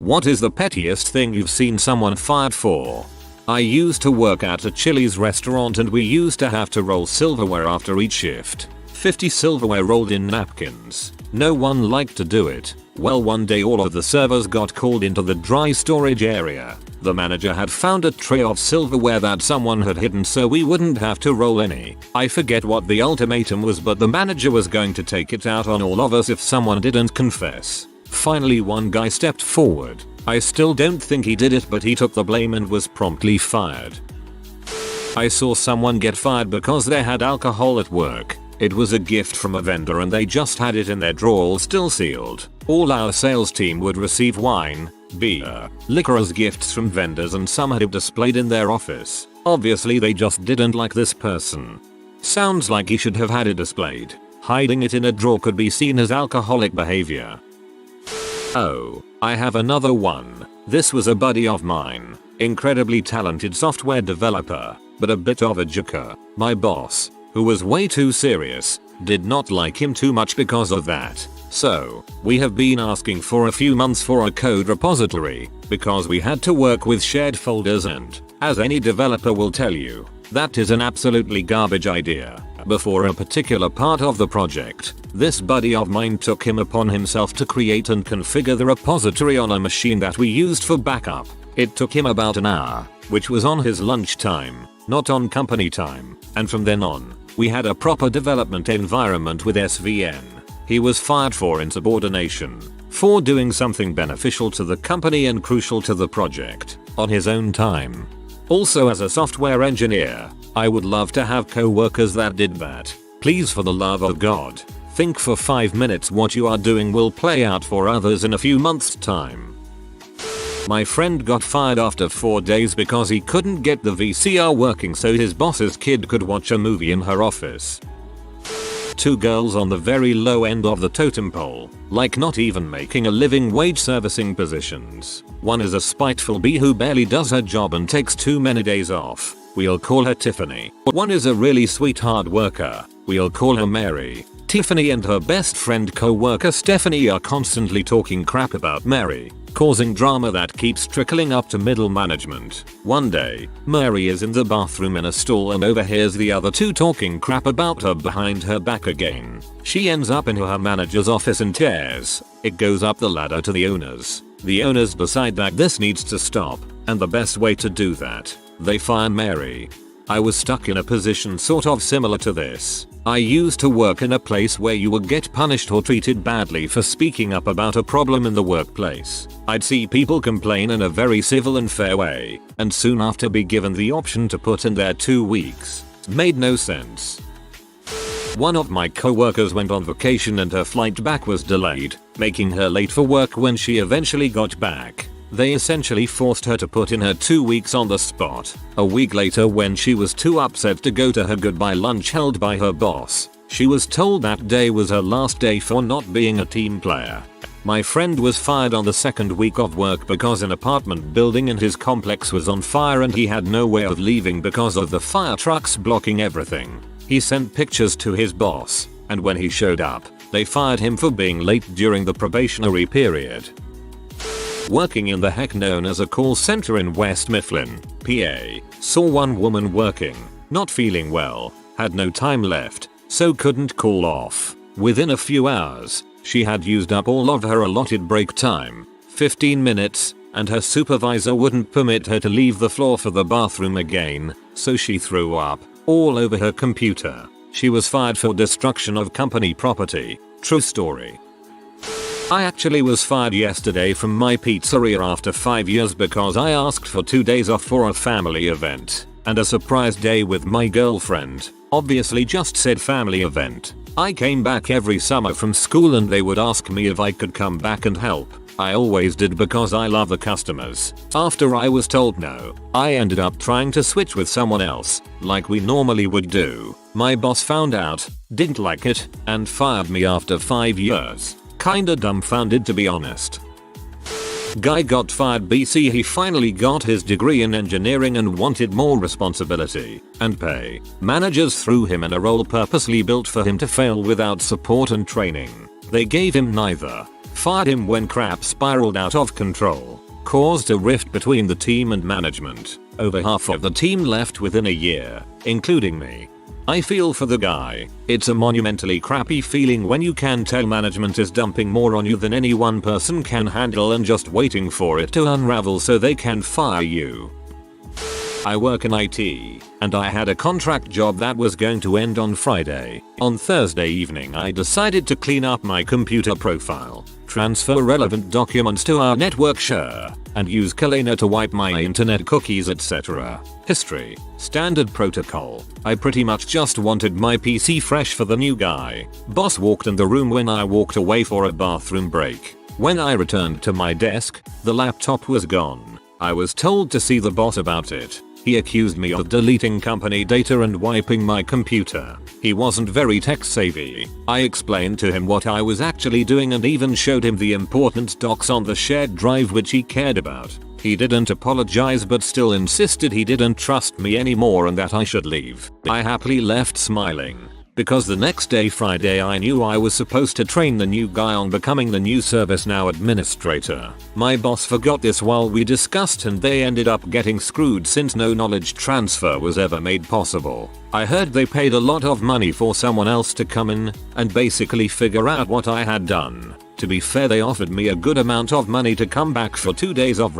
What is the pettiest thing you've seen someone fired for? I used to work at a Chili's restaurant and we used to have to roll silverware after each shift. 50 silverware rolled in napkins. No one liked to do it. Well, one day all of the servers got called into the dry storage area. The manager had found a tray of silverware that someone had hidden so we wouldn't have to roll any. I forget what the ultimatum was, but the manager was going to take it out on all of us if someone didn't confess. Finally one guy stepped forward. I still don't think he did it, but he took the blame and was promptly fired. I saw someone get fired because they had alcohol at work. It was a gift from a vendor and they just had it in their drawer still sealed. All our sales team would receive wine, beer, liquor as gifts from vendors and some had it displayed in their office. Obviously they just didn't like this person. Sounds like he should have had it displayed. Hiding it in a drawer could be seen as alcoholic behavior. Oh, I have another one. This was a buddy of mine. Incredibly talented software developer, but a bit of a joker. My boss, who was way too serious, did not like him too much because of that. So, we have been asking for a few months for a code repository, because we had to work with shared folders and, as any developer will tell you, that is an absolutely garbage idea. Before a particular part of the project, this buddy of mine took him upon himself to create and configure the repository on a machine that we used for backup. It took him about an hour, which was on his lunch time, not on company time, and from then on, we had a proper development environment with SVN. He was fired for insubordination, for doing something beneficial to the company and crucial to the project, on his own time. Also, as a software engineer, I would love to have co-workers that did that. Please, for the love of God, think for 5 minutes what you are doing will play out for others in a few months' time. My friend got fired after 4 days because he couldn't get the VCR working so his boss's kid could watch a movie in her office. 2 girls on the very low end of the totem pole, like not even making a living wage servicing positions. One is a spiteful bee who barely does her job and takes too many days off. We'll call her Tiffany. One is a really sweet hard worker. We'll call her Mary. Tiffany and her best friend co-worker Stephanie are constantly talking crap about Mary, causing drama that keeps trickling up to middle management. One day, Mary is in the bathroom in a stall and overhears the other 2 talking crap about her behind her back again. She ends up in her manager's office in tears. It goes up the ladder to the owners. The owners decide that this needs to stop, and the best way to do that, they fire Mary. I was stuck in a position sort of similar to this. I used to work in a place where you would get punished or treated badly for speaking up about a problem in the workplace. I'd see people complain in a very civil and fair way, and soon after be given the option to put in their 2 weeks. Made no sense. One of my co-workers went on vacation and her flight back was delayed, making her late for work when she eventually got back. They essentially forced her to put in her 2 weeks on the spot. A week later, when she was too upset to go to her goodbye lunch held by her boss, she was told that day was her last day for not being a team player. My friend was fired on the 2nd week of work because an apartment building in his complex was on fire and he had no way of leaving because of the fire trucks blocking everything. He sent pictures to his boss, and when he showed up, they fired him for being late during the probationary period. Working in the heck known as a call center in West Mifflin, PA, saw one woman working, not feeling well, had no time left, so couldn't call off. Within a few hours, she had used up all of her allotted break time, 15 minutes, and her supervisor wouldn't permit her to leave the floor for the bathroom again, so she threw up all over her computer. She was fired for destruction of company property. True story. I actually was fired yesterday from my pizzeria after 5 years because I asked for 2 days off for a family event and a surprise day with my girlfriend. Obviously just said family event. I came back every summer from school and they would ask me if I could come back and help. I always did because I love the customers. After I was told no, I ended up trying to switch with someone else, like we normally would do. My boss found out, didn't like it, and fired me after 5 years. Kinda dumbfounded, to be honest. Guy got fired BC. He finally got his degree in engineering and wanted more responsibility and pay. Managers threw him in a role purposely built for him to fail without support and training. They gave him neither. Fired him when crap spiraled out of control. Caused a rift between the team and management. Over half of the team left within a year, including me. I feel for the guy. It's a monumentally crappy feeling when you can tell management is dumping more on you than any one person can handle and just waiting for it to unravel so they can fire you. I work in IT, and I had a contract job that was going to end on Friday. On Thursday evening I decided to clean up my computer profile, transfer relevant documents to our network share, and use Kalena to wipe my internet cookies etc. History. Standard protocol. I pretty much just wanted my PC fresh for the new guy. Boss walked in the room when I walked away for a bathroom break. When I returned to my desk, the laptop was gone. I was told to see the boss about it. He accused me of deleting company data and wiping my computer. He wasn't very tech savvy. I explained to him what I was actually doing and even showed him the important docs on the shared drive which he cared about. He didn't apologize but still insisted he didn't trust me anymore and that I should leave. I happily left smiling. Because the next day Friday I knew I was supposed to train the new guy on becoming the new ServiceNow administrator. My boss forgot this while we discussed and they ended up getting screwed since no knowledge transfer was ever made possible. I heard they paid a lot of money for someone else to come in and basically figure out what I had done. To be fair, they offered me a good amount of money to come back for 2 days of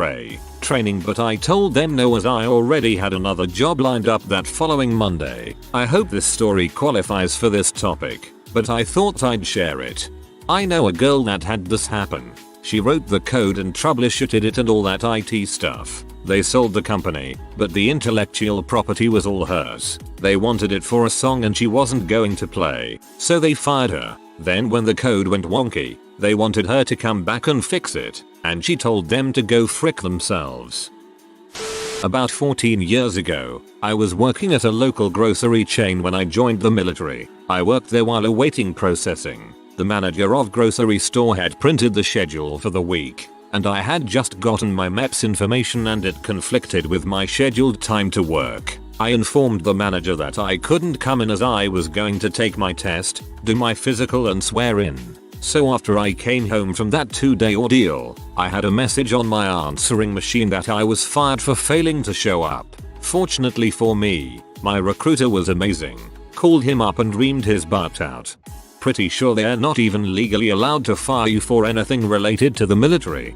training, but I told them no as I already had another job lined up that following Monday. I hope this story qualifies for this topic, but I thought I'd share it. I know a girl that had this happen. She wrote the code and troubleshooted it and all that IT stuff. They sold the company, but the intellectual property was all hers. They wanted it for a song and she wasn't going to play, so they fired her. Then when the code went wonky, they wanted her to come back and fix it, and she told them to go frick themselves. About 14 years ago, I was working at a local grocery chain when I joined the military. I worked there while awaiting processing. The manager of grocery store had printed the schedule for the week, and I had just gotten my MEPS information and it conflicted with my scheduled time to work. I informed the manager that I couldn't come in as I was going to take my test, do my physical and swear in. So after I came home from that 2-day ordeal, I had a message on my answering machine that I was fired for failing to show up. Fortunately for me, my recruiter was amazing. Called him up and reamed his butt out. Pretty sure they're not even legally allowed to fire you for anything related to the military.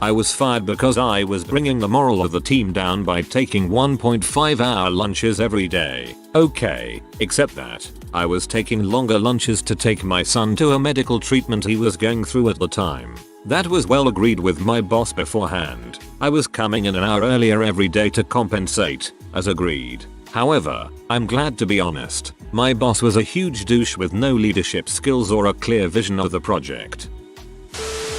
I was fired because I was bringing the morale of the team down by taking 1.5-hour lunches every day. Okay, except that I was taking longer lunches to take my son to a medical treatment he was going through at the time. That was well agreed with my boss beforehand. I was coming in an hour earlier every day to compensate, as agreed. However, I'm glad to be honest, my boss was a huge douche with no leadership skills or a clear vision of the project.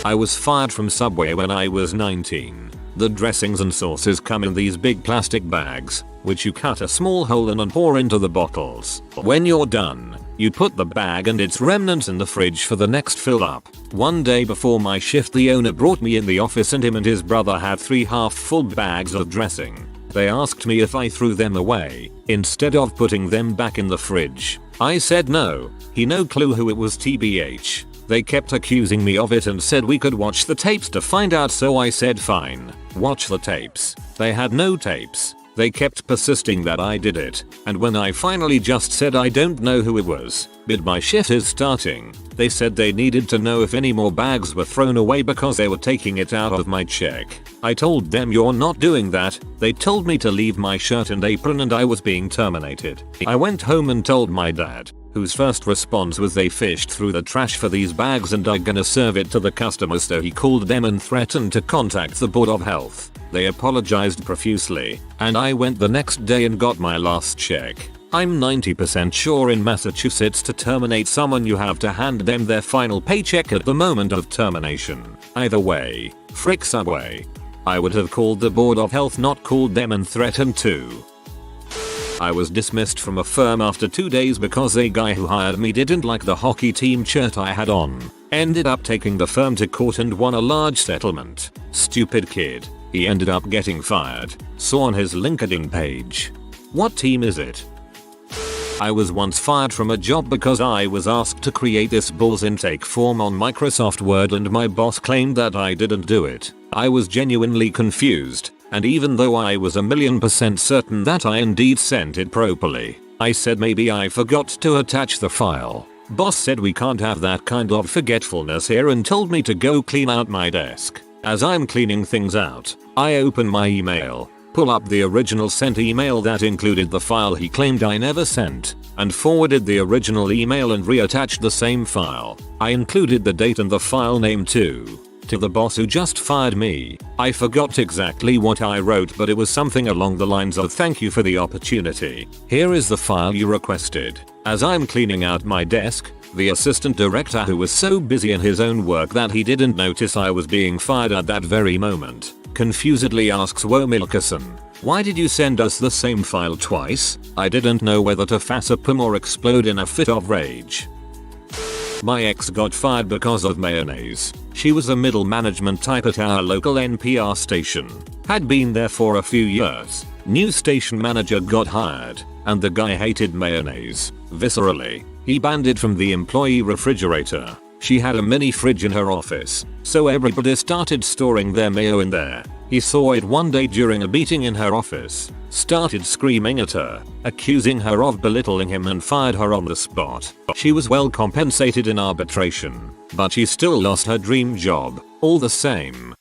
I was fired from Subway when I was 19. The dressings and sauces come in these big plastic bags, which you cut a small hole in and pour into the bottles. When you're done, you put the bag and its remnants in the fridge for the next fill up. One day before my shift, the owner brought me in the office and him and his brother had 3 half-full bags of dressing. They asked me if I threw them away, instead of putting them back in the fridge. I said no, he no clue who it was tbh. They kept accusing me of it and said we could watch the tapes to find out, so I said fine, watch the tapes. They had no tapes. They kept persisting that I did it, and when I finally just said I don't know who it was, but my shift is starting, they said they needed to know if any more bags were thrown away because they were taking it out of my check. I told them you're not doing that. They told me to leave my shirt and apron and I was being terminated. I went home and told my dad, whose first response was they fished through the trash for these bags and are gonna serve it to the customers, so he called them and threatened to contact the Board of Health. They apologized profusely, and I went the next day and got my last check. I'm 90% sure in Massachusetts to terminate someone you have to hand them their final paycheck at the moment of termination. Either way, frick Subway. I would have called the Board of Health, not called them and threatened to. I was dismissed from a firm after 2 days because a guy who hired me didn't like the hockey team shirt I had on. Ended up taking the firm to court and won a large settlement. Stupid kid. He ended up getting fired. Saw on his LinkedIn page. What team is it? I was once fired from a job because I was asked to create this bull's intake form on Microsoft Word and my boss claimed that I didn't do it. I was genuinely confused, and even though I was 1,000,000% certain that I indeed sent it properly, I said maybe I forgot to attach the file. Boss said we can't have that kind of forgetfulness here and told me to go clean out my desk. As I'm cleaning things out, I open my email, pull up the original sent email that included the file he claimed I never sent, and forwarded the original email and reattached the same file. I included the date and the file name too. To the boss who just fired me, I forgot exactly what I wrote, but it was something along the lines of "Thank you for the opportunity. Here is the file you requested." As I'm cleaning out my desk, the assistant director, who was so busy in his own work that he didn't notice I was being fired at that very moment, confusedly asks Womilkerson, "Why did you send us the same file twice?" I didn't know whether to facepalm or explode in a fit of rage. My ex got fired because of mayonnaise. She was a middle management type at our local NPR station. Had been there for a few years. New station manager got hired, and the guy hated mayonnaise. Viscerally. He banned it from the employee refrigerator. She had a mini fridge in her office, so everybody started storing their mayo in there. He saw it one day during a meeting in her office, started screaming at her, accusing her of belittling him, and fired her on the spot. She was well compensated in arbitration, but she still lost her dream job, all the same.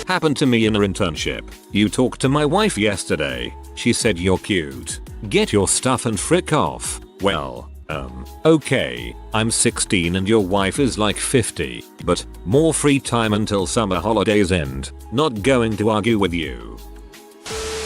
Happened to me in an internship. You talked to my wife yesterday. She said you're cute. Get your stuff and frick off. Well, okay, I'm 16 and your wife is like 50, but more free time until summer holidays end. Not going to argue with you.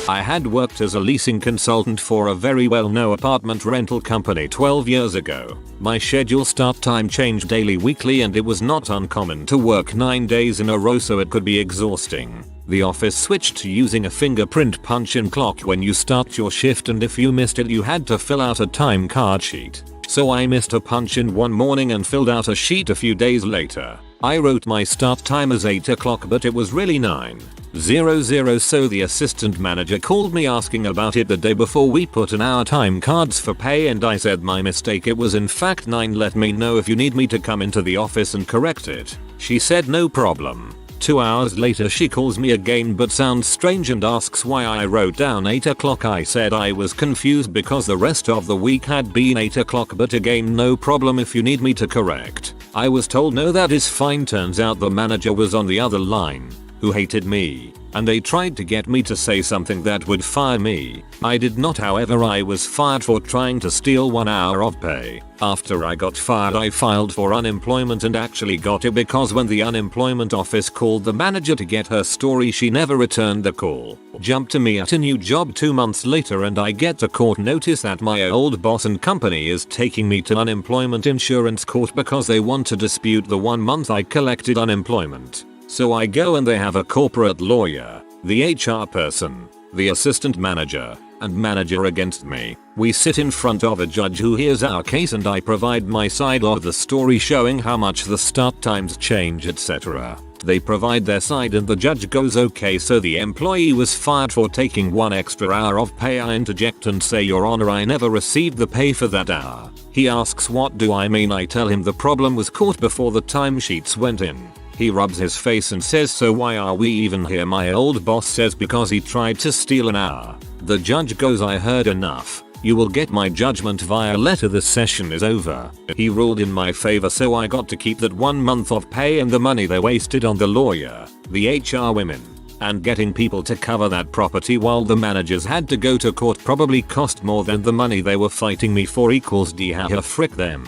I had worked as a leasing consultant for a very well-known apartment rental company 12 years ago. My schedule start time changed daily, weekly, and it was not uncommon to work 9 days in a row, so it could be exhausting. The office switched to using a fingerprint punch-in clock when you start your shift, and if you missed it you had to fill out a time card sheet. So I missed a punch-in one morning and filled out a sheet a few days later. I wrote my start time as 8 o'clock, but it was really 9:00, so the assistant manager called me asking about it the day before we put in our time cards for pay, and I said my mistake, it was in fact 9. Let me know if you need me to come into the office and correct it. She said no problem. 2 hours later she calls me again but sounds strange and asks why I wrote down 8 o'clock. I said I was confused because the rest of the week had been 8 o'clock, but again no problem if you need me to correct. I was told no, that is fine. Turns out the manager was on the other line, who hated me, and they tried to get me to say something that would fire me. I did not, however. I was fired for trying to steal 1 hour of pay. After I got fired I filed for unemployment and actually got it, because when the unemployment office called the manager to get her story she never returned the call. Jump to me at a new job 2 months later and I get a court notice that my old boss and company is taking me to unemployment insurance court because they want to dispute the 1 month I collected unemployment. So I go and they have a corporate lawyer, the HR person, the assistant manager, and manager against me. We sit in front of a judge who hears our case and I provide my side of the story showing how much the start times change, etc. They provide their side and the judge goes okay, so the employee was fired for taking 1 extra hour of pay. I interject and say, Your Honor, I never received the pay for that hour. He asks what do I mean. I tell him the problem was caught before the timesheets went in. He rubs his face and says, so why are we even here? My old boss says because he tried to steal an hour. The judge goes, I heard enough. You will get my judgment via letter. The session is over. He ruled in my favor, so I got to keep that 1 month of pay and the money they wasted on the lawyer, the HR women, and getting people to cover that property while the managers had to go to court probably cost more than the money they were fighting me for equals frick them.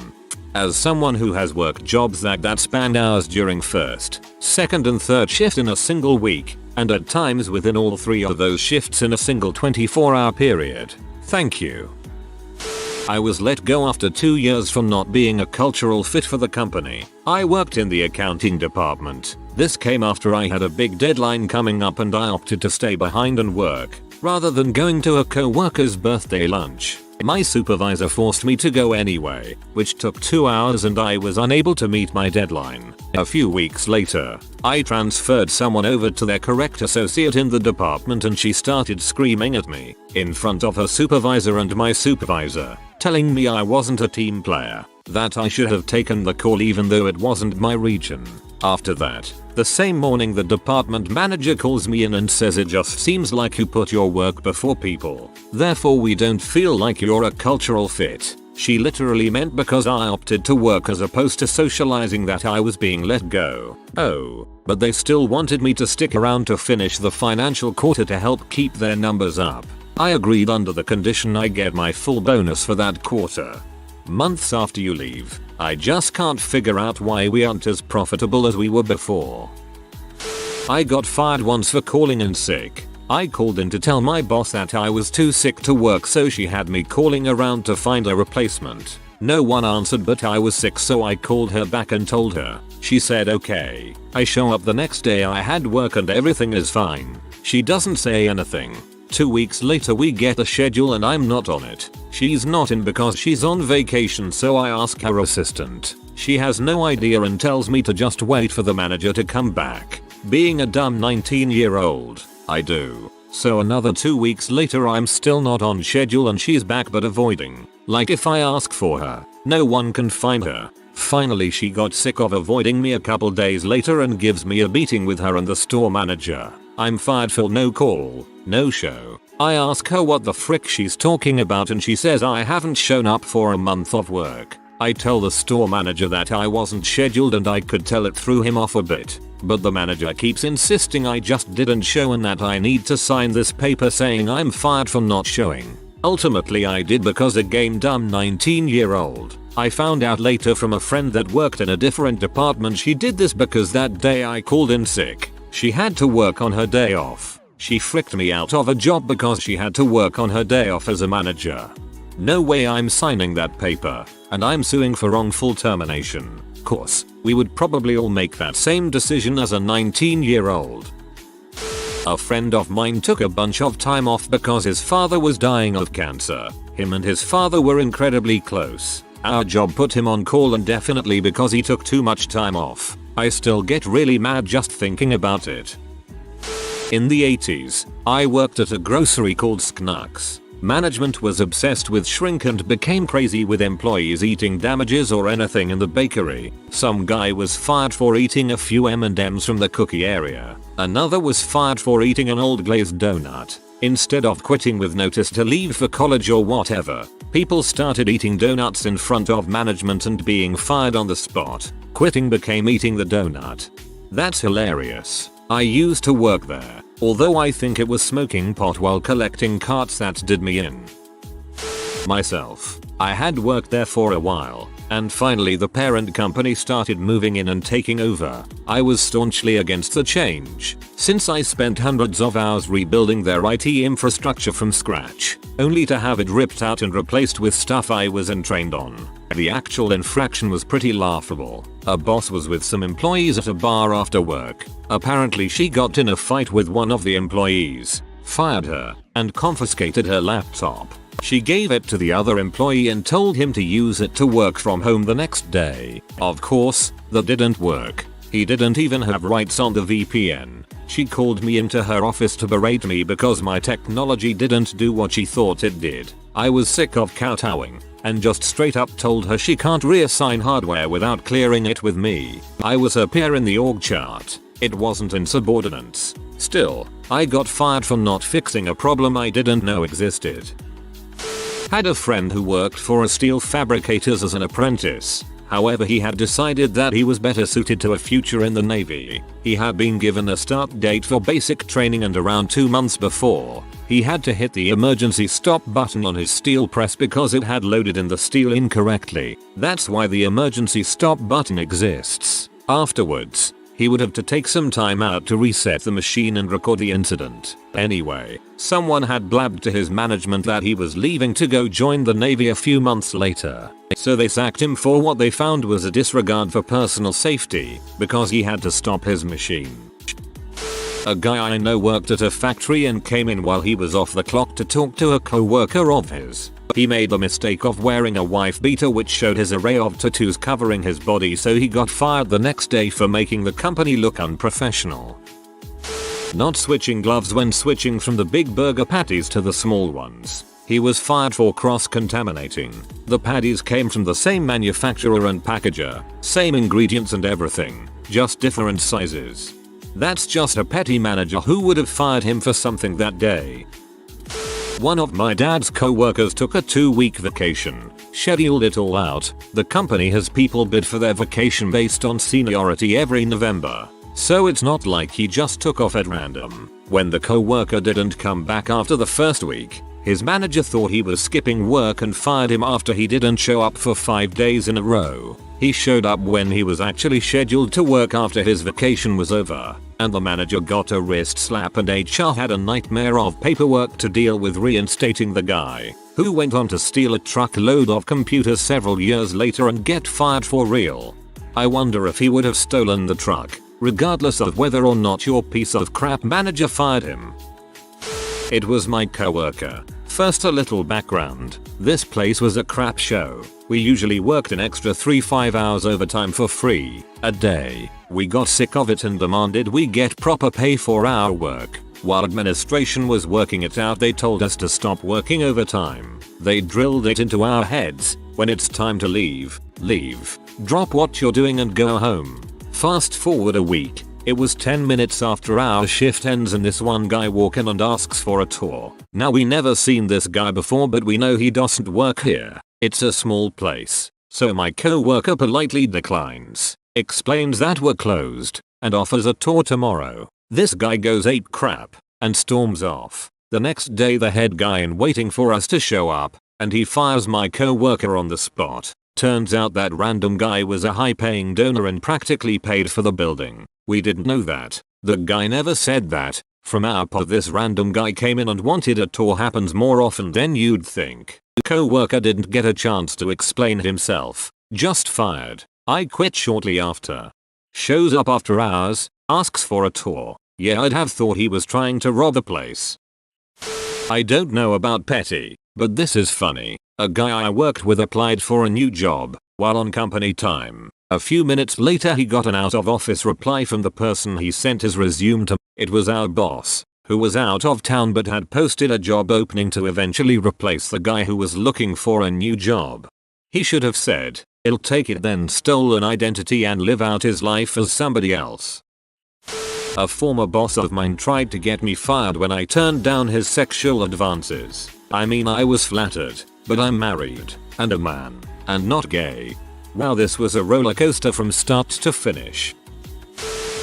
As someone who has worked jobs that span hours during first, second and third shift in a single week, and at times within all 3 of those shifts in a single 24-hour period, thank you. I was let go after 2 years for not being a cultural fit for the company. I worked in the accounting department. This came after I had a big deadline coming up and I opted to stay behind and work. rather than going to a co-worker's birthday lunch. My supervisor forced me to go anyway, which took 2 hours and I was unable to meet my deadline. A few weeks later, I transferred someone over to their correct associate in the department and she started screaming at me in front of her supervisor and my supervisor, telling me I wasn't a team player, that I should have taken the call even though it wasn't my region. After that, the same morning the department manager calls me in and says it just seems like you put your work before people. Therefore we don't feel like you're a cultural fit. She literally meant because I opted to work as opposed to socializing that I was being let go. Oh, but they still wanted me to stick around to finish the financial quarter to help keep their numbers up. I agreed under the condition I get my full bonus for that quarter. Months after you leave, I just can't figure out why we aren't as profitable as we were before. I got fired once for calling in sick. I called in to tell my boss that I was too sick to work, so she had me calling around to find a replacement. No one answered, but I was sick, so I called her back and told her. She said okay. I show up the next day, I had work and everything is fine. She doesn't say anything. 2 weeks later we get a schedule and I'm not on it. She's not in because she's on vacation, so I ask her assistant. She has no idea and tells me to just wait for the manager to come back. Being a dumb 19-year-old, I do. So another 2 weeks later I'm still not on schedule and she's back but avoiding. Like if I ask for her, no one can find her. Finally she got sick of avoiding me a couple days later and gives me a beating with her and the store manager. I'm fired for no call, no show. I ask her what the frick she's talking about and she says I haven't shown up for a month of work. I tell the store manager that I wasn't scheduled and I could tell it threw him off a bit. But the manager keeps insisting I just didn't show and that I need to sign this paper saying I'm fired for not showing. Ultimately I did because again dumb 19-year-old. I found out later from a friend that worked in a different department she did this because that day I called in sick. She had to work on her day off. She fricked me out of a job because she had to work on her day off as a manager. No way I'm signing that paper, and I'm suing for wrongful termination. Course, we would probably all make that same decision as a 19-year-old. A friend of mine took a bunch of time off because his father was dying of cancer. Him and his father were incredibly close. Our job put him on call indefinitely because he took too much time off. I still get really mad just thinking about it. In the 80s, I worked at a grocery called Schnucks. Management was obsessed with shrink and became crazy with employees eating damages or anything in the bakery. Some guy was fired for eating a few M&Ms from the cookie area. Another was fired for eating an old glazed donut. Instead of quitting with notice to leave for college or whatever, people started eating donuts in front of management and being fired on the spot. Quitting became eating the donut. That's hilarious. I used to work there, although I think it was smoking pot while collecting carts that did me in. Myself, I had worked there for a while, and finally the parent company started moving in and taking over. I was staunchly against the change, since I spent hundreds of hours rebuilding their IT infrastructure from scratch, only to have it ripped out and replaced with stuff I wasn't trained on. The actual infraction was pretty laughable. A boss was with some employees at a bar after work. Apparently she got in a fight with one of the employees, fired her, and confiscated her laptop. She gave it to the other employee and told him to use it to work from home the next day. Of course, that didn't work. He didn't even have rights on the VPN. She called me into her office to berate me because my technology didn't do what she thought it did. I was sick of kowtowing, and just straight up told her she can't reassign hardware without clearing it with me. I was her peer in the org chart. It wasn't insubordinance. Still, I got fired for not fixing a problem I didn't know existed. Had a friend who worked for a steel fabricators as an apprentice. However, he had decided that he was better suited to a future in the Navy. He had been given a start date for basic training, and around 2 months before, he had to hit the emergency stop button on his steel press because it had loaded in the steel incorrectly. That's why the emergency stop button exists. Afterwards, he would have to take some time out to reset the machine and record the incident. Anyway, someone had blabbed to his management that he was leaving to go join the Navy a few months later. So they sacked him for what they found was a disregard for personal safety, because he had to stop his machine. A guy I know worked at a factory and came in while he was off the clock to talk to a co-worker of his. He made the mistake of wearing a wife beater which showed his array of tattoos covering his body, so he got fired the next day for making the company look unprofessional. Not switching gloves when switching from the big burger patties to the small ones. He was fired for cross-contaminating. The patties came from the same manufacturer and packager, same ingredients and everything, just different sizes. That's just a petty manager who would have fired him for something that day. One of my dad's co-workers took a 2-week vacation, scheduled it all out. The company has people bid for their vacation based on seniority every November, so it's not like he just took off at random. When the co-worker didn't come back after the first week, his manager thought he was skipping work and fired him after he didn't show up for 5 days in a row. He showed up when he was actually scheduled to work after his vacation was over, and the manager got a wrist slap and HR had a nightmare of paperwork to deal with reinstating the guy, who went on to steal a truckload of computers several years later and get fired for real. I wonder if he would have stolen the truck, regardless of whether or not your piece of crap manager fired him. It was my coworker. First, a little background. This place was a crap show. We usually worked an extra 3-5 hours overtime for free a day. We got sick of it and demanded we get proper pay for our work. While administration was working it out, they told us to stop working overtime. They drilled it into our heads. When it's time to leave, leave. Drop what you're doing and go home. Fast forward a week. It was 10 minutes after our shift ends and this one guy walks in and asks for a tour. Now, we never seen this guy before, but we know he doesn't work here. It's a small place. So my co-worker politely declines, explains that we're closed, and offers a tour tomorrow. This guy goes ape crap and storms off. The next day the head guy in waiting for us to show up, and he fires my co-worker on the spot. Turns out that random guy was a high-paying donor and practically paid for the building. We didn't know that. The guy never said that. From our part, this random guy came in and wanted a tour. Happens more often than you'd think. The co-worker didn't get a chance to explain himself. Just fired. I quit shortly after. Shows up after hours, asks for a tour. Yeah, I'd have thought he was trying to rob the place. I don't know about petty, but this is funny. A guy I worked with applied for a new job while on company time. A few minutes later he got an out of office reply from the person he sent his resume to. It was our boss, who was out of town but had posted a job opening to eventually replace the guy who was looking for a new job. He should have said, "He'll take it," then stole an identity and live out his life as somebody else. A former boss of mine tried to get me fired when I turned down his sexual advances. I mean, I was flattered, but I'm married, and a man, and not gay. Wow, this was a roller coaster from start to finish.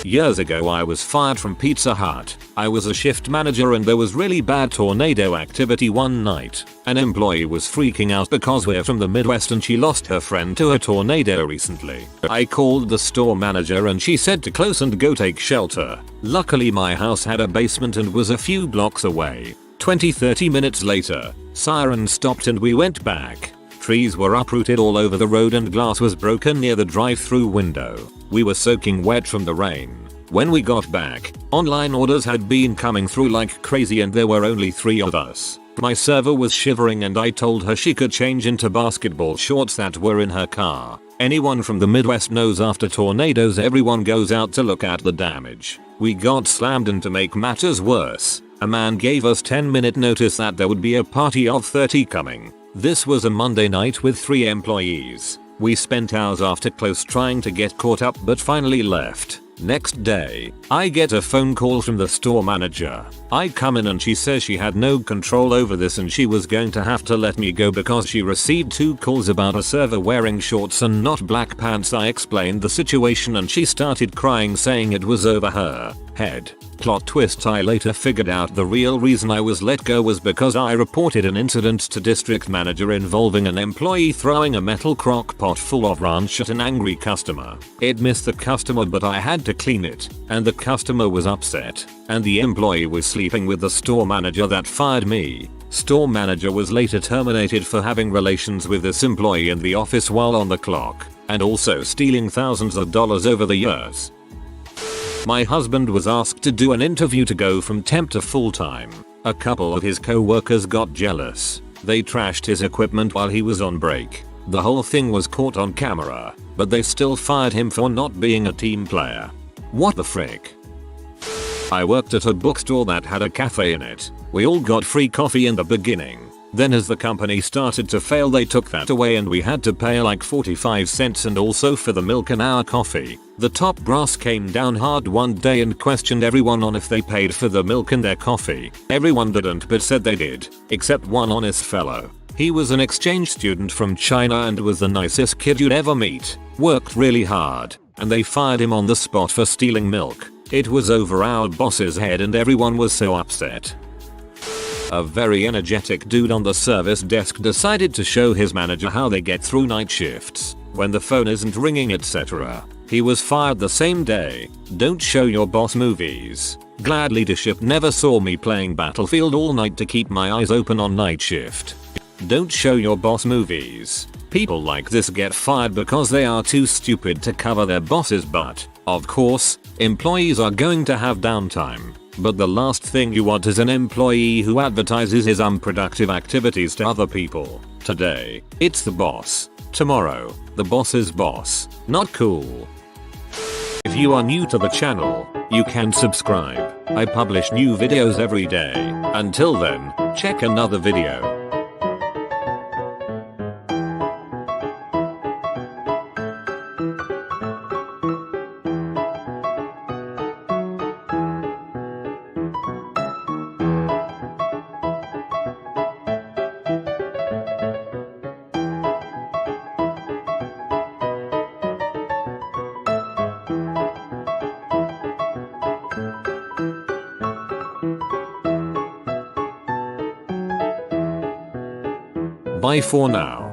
Years ago I was fired from Pizza Hut. I was a shift manager and there was really bad tornado activity one night. An employee was freaking out because we're from the Midwest and she lost her friend to a tornado recently. I called the store manager and she said to close and go take shelter. Luckily my house had a basement and was a few blocks away. 20-30 minutes later, sirens stopped and we went back. Trees were uprooted all over the road and glass was broken near the drive-through window. We were soaking wet from the rain. When we got back, online orders had been coming through like crazy and there were only 3 of us. My server was shivering and I told her she could change into basketball shorts that were in her car. Anyone from the Midwest knows after tornadoes everyone goes out to look at the damage. We got slammed, and to make matters worse, a man gave us 10-minute notice that there would be a party of 30 coming. This was a Monday night with 3 employees. We spent hours after close trying to get caught up but finally left. Next day, I get a phone call from the store manager. I come in and she says she had no control over this and she was going to have to let me go because she received 2 calls about a server wearing shorts and not black pants. I explained the situation and she started crying saying it was over her head. Plot twist, I later figured out the real reason I was let go was because I reported an incident to district manager involving an employee throwing a metal crock pot full of ranch at an angry customer. It missed the customer but I had to clean it, and the customer was upset, and the employee was sleeping with the store manager that fired me. Store manager was later terminated for having relations with this employee in the office while on the clock, and also stealing thousands of dollars over the years. My husband was asked to do an interview to go from temp to full-time. A couple of his co-workers got jealous. They trashed his equipment while he was on break. The whole thing was caught on camera, but they still fired him for not being a team player. What the frick? I worked at a bookstore that had a cafe in it. We all got free coffee in the beginning. Then as the company started to fail they took that away and we had to pay like 45 cents and also for the milk and our coffee. The top brass came down hard one day and questioned everyone on if they paid for the milk and their coffee. Everyone didn't but said they did, except one honest fellow. He was an exchange student from China and was the nicest kid you'd ever meet. Worked really hard, and they fired him on the spot for stealing milk. It was over our boss's head and everyone was so upset. A very energetic dude on the service desk decided to show his manager how they get through night shifts when the phone isn't ringing, etc. He was fired the same day. Don't show your boss movies. Glad leadership never saw me playing Battlefield all night to keep my eyes open on night shift. Don't show your boss movies. People like this get fired because they are too stupid to cover their boss's butt. Of course, employees are going to have downtime. But the last thing you want is an employee who advertises his unproductive activities to other people. Today, it's the boss. Tomorrow, the boss's boss. Not cool. If you are new to the channel, you can subscribe. I publish new videos every day. Until then, check another video. Bye for now.